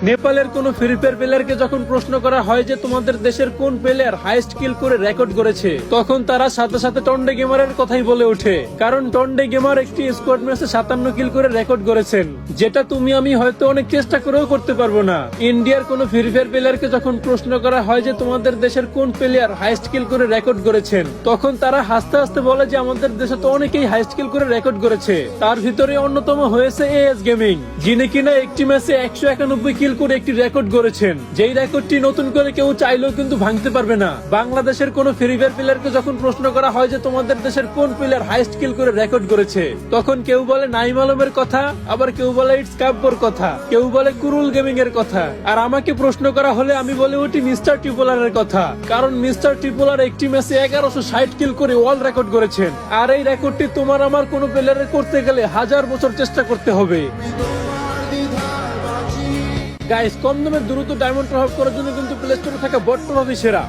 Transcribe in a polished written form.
নেপালের কোন free fire প্লেয়ারকে যখন প্রশ্ন করা হয় যে তোমাদের দেশের কোন প্লেয়ার হাইস্ট কিল করে রেকর্ড করেছে, তখন তারা সাথে সাথে টন্ডে গেমারের কথাই বলে ওঠে। কারণ টন্ডে গেমার একটি স্কোয়াড ম্যাচে 57 কিল করে রেকর্ড করেছেন, যেটা তুমি আমি হয়তো অনেক চেষ্টা করেও করতে পারবো না। ইন্ডিয়ার কোন ফ্রি ফায়ার প্লেয়ারকে যখন প্রশ্ন করা হয় যে তোমাদের দেশের কোন প্লেয়ার হাইস্ট কিল করে রেকর্ড করেছেন, তখন তারা হাসতে হাসতে বলে যে আমাদের দেশে তো অনেকেই হাইস্ট কিল করে রেকর্ড করেছে। তার ভিতরে অন্যতম হয়েছে এএস গেমিং, যিনি কিনা একটি ম্যাচে 191 কিল করে একটি রেকর্ড করেছেন, যেই রেকর্ডটি নতুন করে কেউ চাইলেও কিন্তু ভাঙতে পারবে না। বাংলাদেশের কোন ফ্রি ফায়ার প্লেয়ারকে যখন প্রশ্ন করা হয় যে তোমাদের দেশের কোন প্লেয়ার হাইস্ট কিল করে রেকর্ড করেছে, তখন কেউ বলে নাইম আলমের কথা, আবার কেউ বলে ইটস কাব্যর কথা, কেউ বলে কুরুল গেমিং এর কথা। আর আমাকে প্রশ্ন করা হলে আমি বলে ওটি মিস্টার ট্রিপলারের কথা, কারণ মিস্টার ট্রিপলার একটি ম্যাচে 1160 কিল করে ওয়ার্ল্ড রেকর্ড করেছেন। আর এই রেকর্ডটি তোমার আমার কোন প্লেয়ারের করতে গেলে 1000 বছর চেষ্টা করতে হবে। গাইস, কম দামে দ্রুত ডায়মন্ড প্রভাব করার জন্য কিন্তু প্লে স্টোরে থাকা বট প্রভাবই সেরা।